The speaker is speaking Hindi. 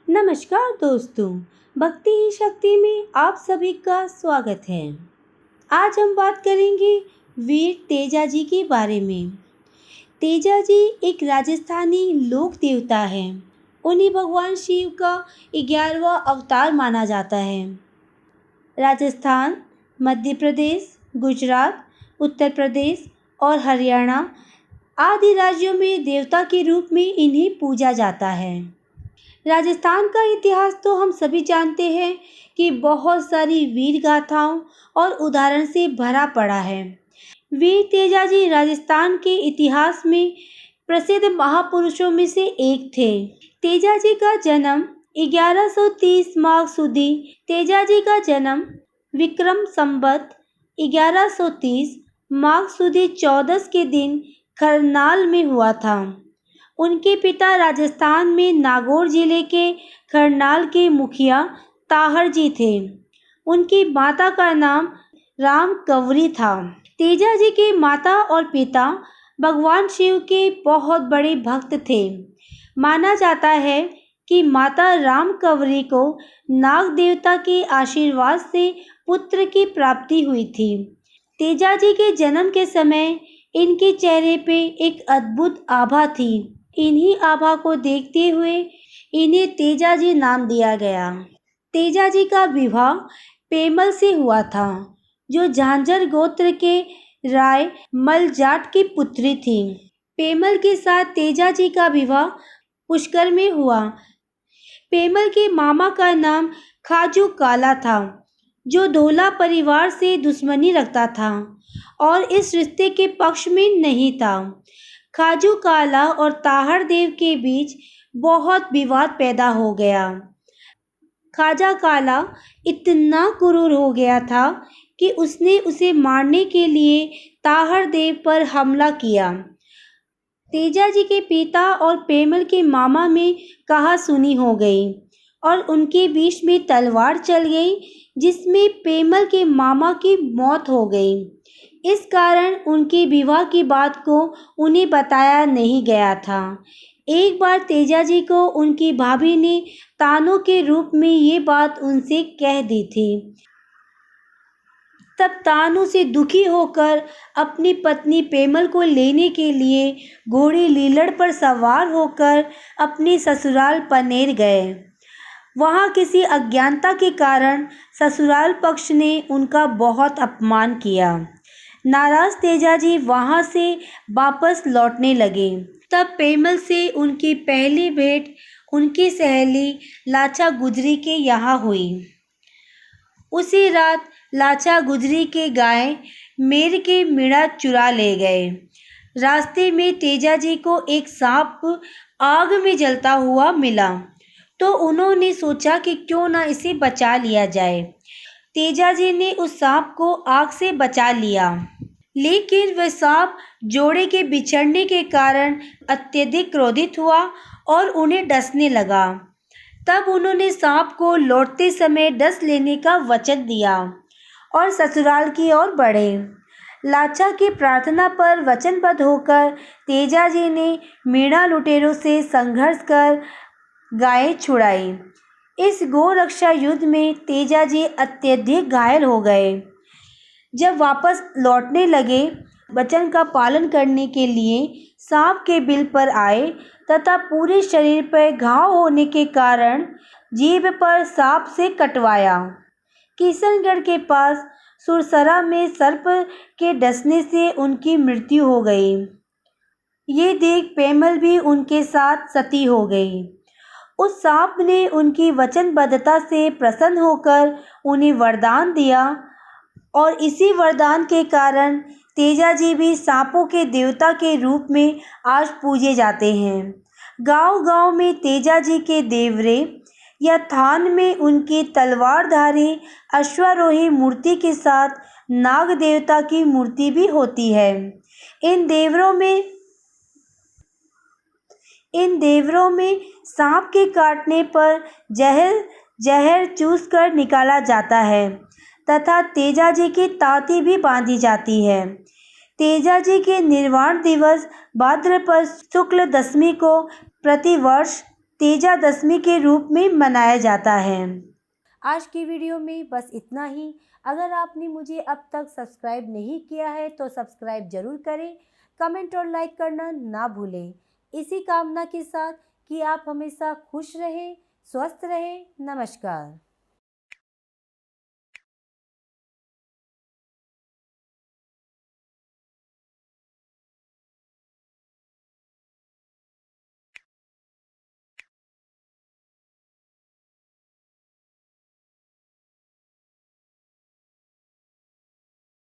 नमस्कार दोस्तों, भक्ति ही शक्ति में आप सभी का स्वागत है। आज हम बात करेंगे वीर तेजा जी के बारे में। तेजा जी एक राजस्थानी लोक देवता है। उन्हें भगवान शिव का 11वां अवतार माना जाता है। राजस्थान, मध्य प्रदेश, गुजरात, उत्तर प्रदेश और हरियाणा आदि राज्यों में देवता के रूप में इन्हें पूजा जाता है। राजस्थान का इतिहास तो हम सभी जानते हैं कि बहुत सारी वीर गाथाओं और उदाहरण से भरा पड़ा है। वीर तेजा जी राजस्थान के इतिहास में प्रसिद्ध महापुरुषों में से एक थे। तेजा जी का जन्म 1130 माघ सुदी तेजा जी का जन्म विक्रम संवत 1130 माघ सुदी 14 के दिन करनाल में हुआ था। उनके पिता राजस्थान में नागौर जिले के करनाल के मुखिया ताहर जी थे। उनकी माता का नाम राम कंवरी था। तेजा जी के माता और पिता भगवान शिव के बहुत बड़े भक्त थे। माना जाता है कि माता राम कंवरी को नाग देवता के आशीर्वाद से पुत्र की प्राप्ति हुई थी। तेजा जी के जन्म के समय इनके चेहरे पे एक अद्भुत आभा थी। इन्हीं आभा को देखते हुए इन्हें तेजा जी नाम दिया गया। तेजा जी का विवाह पेमल से हुआ था, जो झांझर गोत्र के राय मल जाट की पुत्री थी। पेमल के साथ तेजा जी का विवाह पुष्कर में हुआ। पेमल के मामा का नाम खाजू काला था, जो धोला परिवार से दुश्मनी रखता था और इस रिश्ते के पक्ष में नहीं था। खाजू काला और ताहर देव के बीच बहुत विवाद पैदा हो गया। खाजा काला इतना क्रूर हो गया था कि उसने उसे मारने के लिए ताहर देव पर हमला किया। तेजा जी के पिता और पेमल के मामा में कहासुनी हो गई और उनके बीच में तलवार चल गई, जिसमें पेमल के मामा की मौत हो गई। इस कारण उनके विवाह की बात को उन्हें बताया नहीं गया था। एक बार तेजा जी को उनकी भाभी ने तानों के रूप में ये बात उनसे कह दी थी। तब तानू से दुखी होकर अपनी पत्नी पेमल को लेने के लिए घोड़े लीलड़ पर सवार होकर अपने ससुराल पनेर गए। वहां किसी अज्ञानता के कारण ससुराल पक्ष ने उनका बहुत अपमान किया। नाराज तेजा जी वहां से वापस लौटने लगे। तब पेमल से उनकी पहली भेंट उनकी सहेली लाचा गुजरी के यहाँ हुई। उसी रात लाचा गुजरी के गाय मेर के मिड़ा चुरा ले गए। रास्ते में तेजा जी को एक सांप आग में जलता हुआ मिला, तो उन्होंने सोचा कि क्यों ना इसे बचा लिया जाए। तेजा जी ने उस सांप को आग से बचा लिया, लेकिन वह सांप जोड़े के बिछड़ने के कारण अत्यधिक क्रोधित हुआ और उन्हें डसने लगा। तब उन्होंने सांप को लौटते समय डस लेने का वचन दिया और ससुराल की ओर बढ़े। लाचा की प्रार्थना पर वचनबद्ध होकर तेजा जी ने मीणा लुटेरों से संघर्ष कर गायें छुड़ाई। इस गोरक्षा युद्ध में तेजा जी अत्यधिक घायल हो गए। जब वापस लौटने लगे, वचन का पालन करने के लिए सांप के बिल पर आए तथा पूरे शरीर पर घाव होने के कारण जीभ पर सांप से कटवाया। किशनगढ़ के पास सुरसरा में सर्प के डसने से उनकी मृत्यु हो गई। ये देख पेमल भी उनके साथ सती हो गई। उस सांप ने उनकी वचनबद्धता से प्रसन्न होकर उन्हें वरदान दिया और इसी वरदान के कारण तेजा जी भी सांपों के देवता के रूप में आज पूजे जाते हैं। गांव-गांव में तेजा जी के देवरे या थान में उनकी तलवारधारी अश्वारोही मूर्ति के साथ नाग देवता की मूर्ति भी होती है। इन देवरों में सांप के काटने पर जहर चूसकर निकाला जाता है तथा तेजा जी की ताती भी बांधी जाती है। तेजा जी के निर्वाण दिवस भाद्रपद शुक्ल दशमी को प्रतिवर्ष तेजा दशमी के रूप में मनाया जाता है। आज की वीडियो में बस इतना ही। अगर आपने मुझे अब तक सब्सक्राइब नहीं किया है तो सब्सक्राइब जरूर करें, कमेंट और लाइक करना ना भूलें। इसी कामना के साथ कि आप हमेशा खुश रहें, स्वस्थ रहें। नमस्कार।